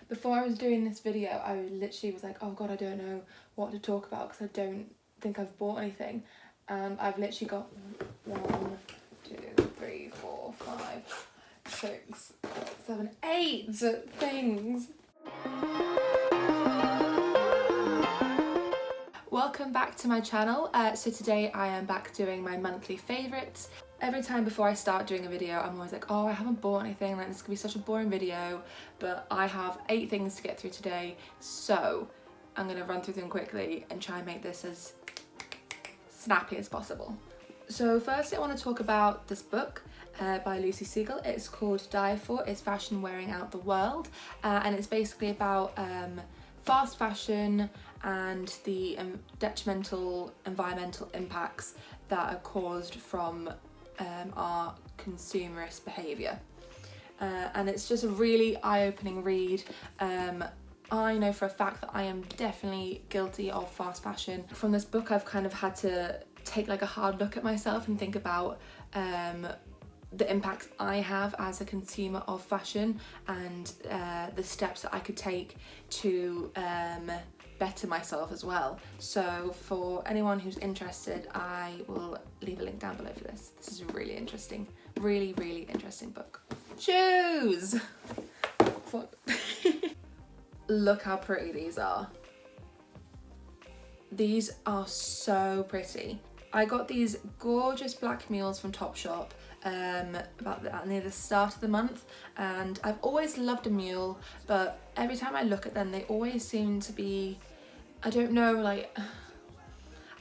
Before I was doing this video, I literally was like, oh god, I don't know what to talk about because I don't think I've bought anything. And I've literally got 1, 2, 3, 4, 5, 6, 7, 8 things. Welcome back to my channel. So today I am back doing my monthly favourites. Every time before I start doing a video, I'm always like, oh, I haven't bought anything, like this could be such a boring video, but I have 8 things to get through today, so I'm gonna run through them quickly and try and make this as snappy as possible. So first I want to talk about this book by Lucy Siegel. It's called Die For, Is Fashion Wearing Out the World? And it's basically about fast fashion and the detrimental environmental impacts that are caused from our consumerist behaviour. And it's just a really eye-opening read. I know for a fact that I am definitely guilty of fast fashion. From this book I've kind of had to take like a hard look at myself and think about the impact I have as a consumer of fashion and the steps that I could take to better myself as well. So for anyone who's interested, I will leave a link down below for this. This is a really interesting, really interesting book. Shoes! Look how pretty these are. These are so pretty. I got these gorgeous black mules from TOPSHOP near the start of the month, and I've always loved a mule, but every time I look at them they always seem to be, I don't know, like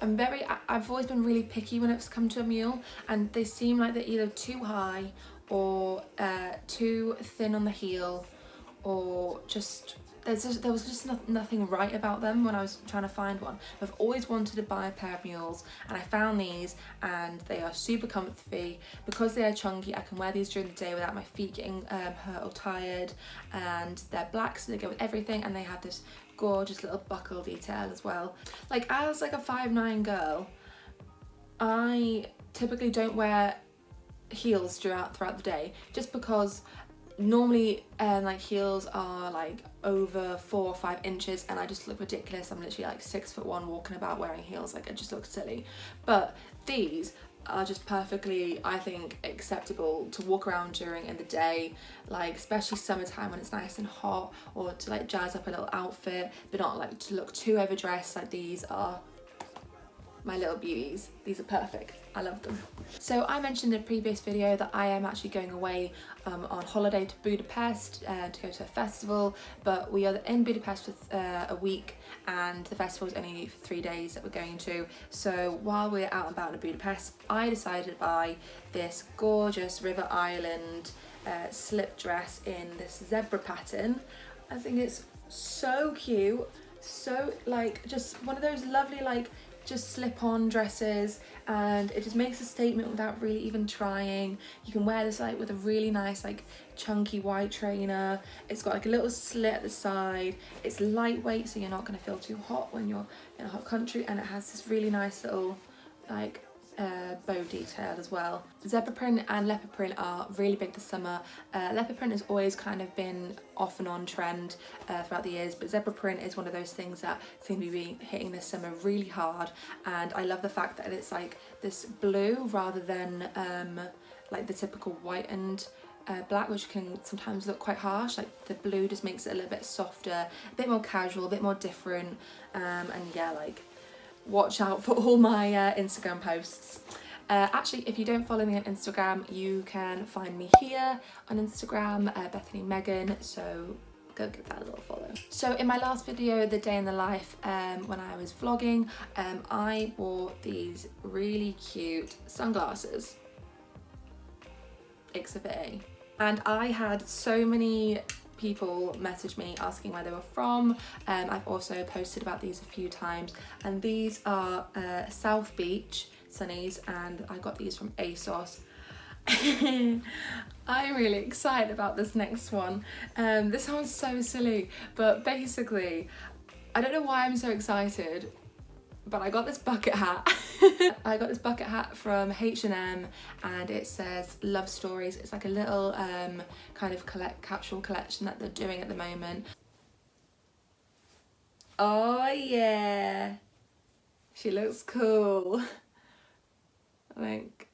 I've always been really picky when it's come to a mule, and they seem like they're either too high or too thin on the heel, or just there was just nothing right about them when I was trying to find one. I've always wanted to buy a pair of mules, and I found these, and they are super comfy. Because they are chunky, I can wear these during the day without my feet getting hurt or tired, and they're black so they go with everything, and they have this gorgeous little buckle detail as well. Like, as like a 5'9" girl, I typically don't wear heels throughout the day, just because normally like heels are like over 4 or 5 inches and I just look ridiculous. I'm literally like 6'1" walking about wearing heels, like it just looks silly. But these are just perfectly, I think, acceptable to walk around during in the day, like especially summertime when it's nice and hot, or to like jazz up a little outfit but not like to look too overdressed. Like, these are my little beauties. These are perfect. I love them. So I mentioned in a previous video that I am actually going away on holiday to Budapest to go to a festival, but we are in Budapest for a week, and the festival is only for 3 days that we're going to. So while we're out and about in Budapest, I decided to buy this gorgeous River Island slip dress in this zebra pattern. I think it's so cute, so like just one of those lovely like just slip-on dresses, and it just makes a statement without really even trying. You can wear this like with a really nice like chunky white trainer. It's got like a little slit at the side. It's lightweight, so you're not going to feel too hot when you're in a hot country, and it has this really nice little like bow detail as well. Zebra print and leopard print are really big this summer. Leopard print has always kind of been off and on trend throughout the years, but zebra print is one of those things that seem to be hitting this summer really hard, and I love the fact that it's like this blue rather than like the typical white and black, which can sometimes look quite harsh. Like, the blue just makes it a little bit softer, a bit more casual, a bit more different, and yeah, like, watch out for all my Instagram posts. Actually, if you don't follow me on Instagram, you can find me here on Instagram, Bethany Megan, so go give that a little follow. So in my last video, the day in the life, when I was vlogging, I wore these really cute sunglasses, Exhibit A, and I had so many people message me asking where they were from. I've also posted about these a few times, and these are South Beach sunnies, and I got these from ASOS. I'm really excited about this next one. This sounds so silly, but basically, I don't know why I'm so excited, but I got this bucket hat. I got this bucket hat from H&M, and it says Love Stories. It's like a little kind of capsule collection that they're doing at the moment. Oh yeah, she looks cool. I think.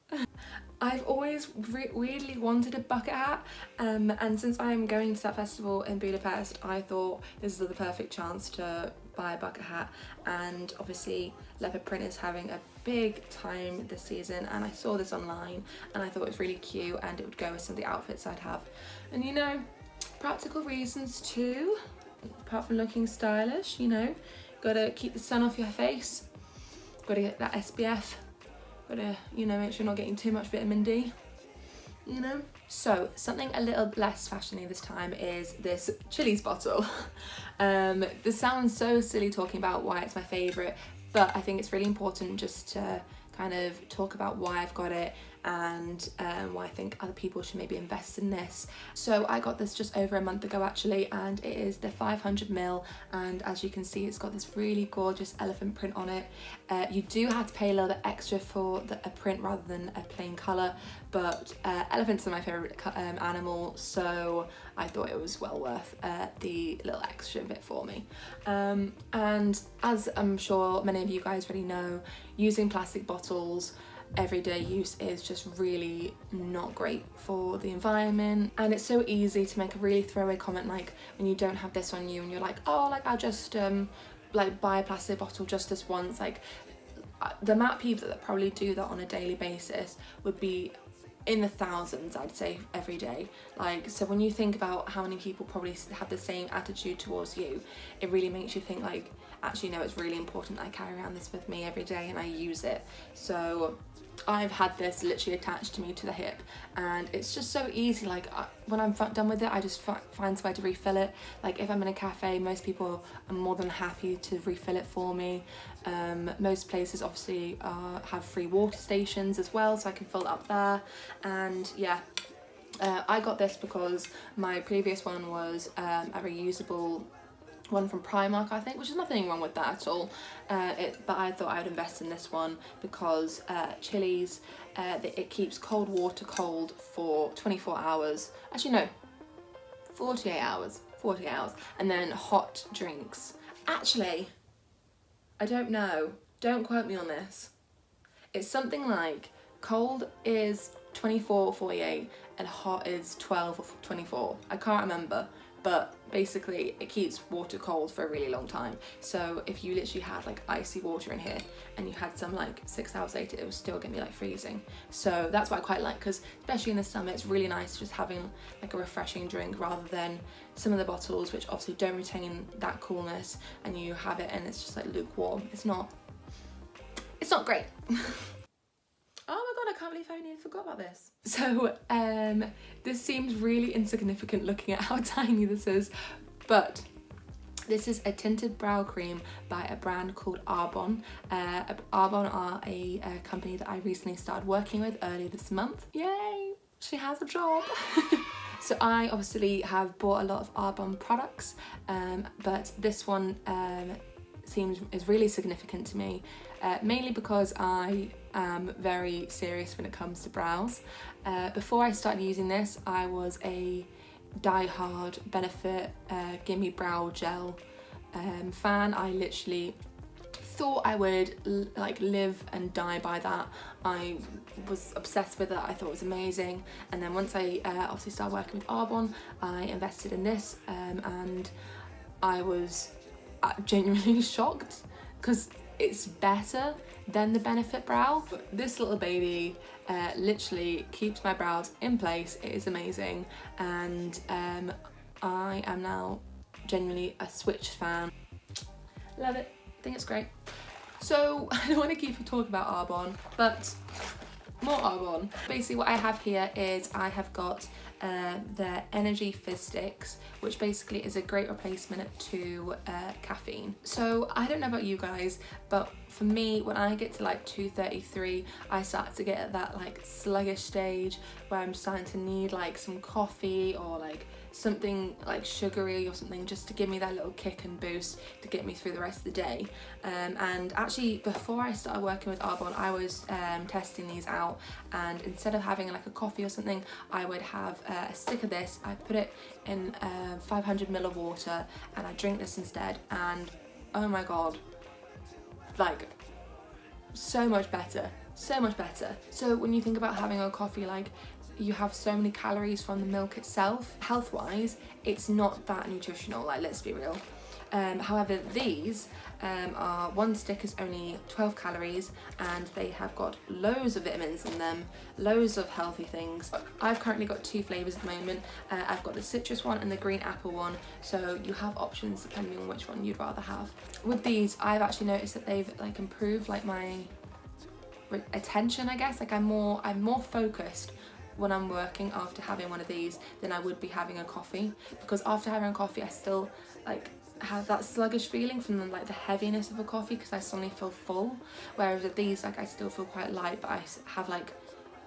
I've always weirdly wanted a bucket hat, and since I'm going to that festival in Budapest, I thought this is the perfect chance to buy a bucket hat. And obviously leopard print is having a big time this season, and I saw this online and I thought it was really cute and it would go with some of the outfits I'd have. And you know, practical reasons too, apart from looking stylish, you know, gotta keep the sun off your face, gotta get that SPF, gotta, you know, make sure you're not getting too much vitamin D, you know. So something a little less fashiony this time is this Chili's bottle. This sounds so silly talking about why it's my favourite, but I think it's really important just to kind of talk about why I've got it and why I think other people should maybe invest in this. So I got this just over a month ago actually, and it is the 500ml, and as you can see it's got this really gorgeous elephant print on it. You do have to pay a little bit extra for a print rather than a plain colour, but elephants are my favourite animal, so I thought it was well worth the little extra bit for me. And as I'm sure many of you guys already know, using plastic bottles everyday use is just really not great for the environment, and it's so easy to make a really throwaway comment like when you don't have this on you and you're like, oh, like I'll just like buy a plastic bottle just this once. Like the amount of people that probably do that on a daily basis would be in the thousands, I'd say, every day. Like, so when you think about how many people probably have the same attitude towards you, it really makes you think like, actually no, it's really important that I carry around this with me every day and I use it. So I've had this literally attached to me to the hip, and it's just so easy. Like when I'm done with it, I just find somewhere to refill it. Like if I'm in a cafe, most people are more than happy to refill it for me. Most places obviously have free water stations as well, so I can fill it up there. And yeah, I got this because my previous one was a reusable one from Primark, I think, which is nothing wrong with that at all. But I thought I would invest in this one because Chili's, it keeps cold water cold for 24 hours. Actually, no, 48 hours. 48 hours. And then hot drinks. Actually, I don't know. Don't quote me on this. It's something like cold is 24 or 48 and hot is 12 or 24. I can't remember. But basically it keeps water cold for a really long time. So if you literally had like icy water in here and you had some like 6 hours later, it was still gonna be like freezing. So that's what I quite like, because especially in the summer, it's really nice just having like a refreshing drink rather than some of the bottles which obviously don't retain that coolness, and you have it and it's just like lukewarm. It's not great. Oh my god, I can't believe I nearly forgot about this. So this seems really insignificant looking at how tiny this is, but this is a tinted brow cream by a brand called Arbonne. Arbonne are a company that I recently started working with earlier this month. Yay, she has a job. So I obviously have bought a lot of Arbonne products, but this one is really significant to me, mainly because I am very serious when it comes to brows. Before I started using this, I was a die-hard Benefit Gimme Brow Gel fan. I literally thought I would like live and die by that. I was obsessed with it. I thought it was amazing. And then once I obviously started working with Arbonne, I invested in this, and I was genuinely shocked because it's better than the Benefit Brow. This little baby literally keeps my brows in place. It is amazing, and I am now genuinely a Switch fan. Love it, I think it's great. So I don't want to keep talking about Arbonne, but more Arbonne. Basically what I have here is I have got their Energy Fizz Sticks, which basically is a great replacement to caffeine. So I don't know about you guys, but for me, when I get to like 2:33, I start to get at that like sluggish stage where I'm starting to need like some coffee or like something like sugary or something, just to give me that little kick and boost to get me through the rest of the day. And actually before I started working with Arbonne, I was testing these out, and instead of having like a coffee or something, I would have a stick of this. I put it in 500ml of water and I drink this instead, and oh my god, like so much better, so much better. So when you think about having a coffee, like you have so many calories from the milk itself, health wise it's not that nutritional, like let's be real. However, these are, one stick is only 12 calories and they have got loads of vitamins in them, loads of healthy things. I've currently got 2 flavours at the moment. I've got the citrus one and the green apple one, so you have options depending on which one you'd rather have. With these, I've actually noticed that they've like improved like my attention, I guess. Like I'm more focused when I'm working after having one of these than I would be having a coffee, because after having a coffee I still like have that sluggish feeling from the, like the heaviness of a coffee, because I suddenly feel full, whereas with these like I still feel quite light but I have like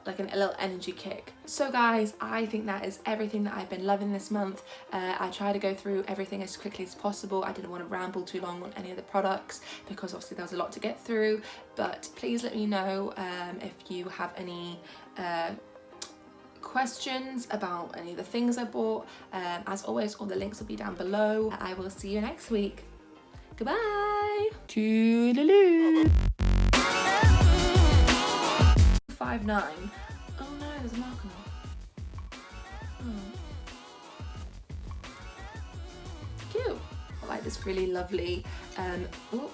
a little energy kick. So guys, I think that is everything that I've been loving this month. I try to go through everything as quickly as possible. I didn't want to ramble too long on any of the products because obviously there was a lot to get through, but please let me know if you have any questions about any of the things I bought. As always, all the links will be down below. I will see you next week. Goodbye. Toodaloo. 5'9". Oh no, there's a mark on it. Oh. Cute. I like this really lovely, ooh.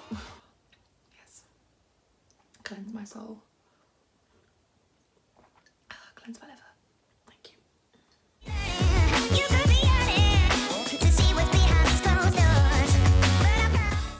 Yes. Cleanse my soul.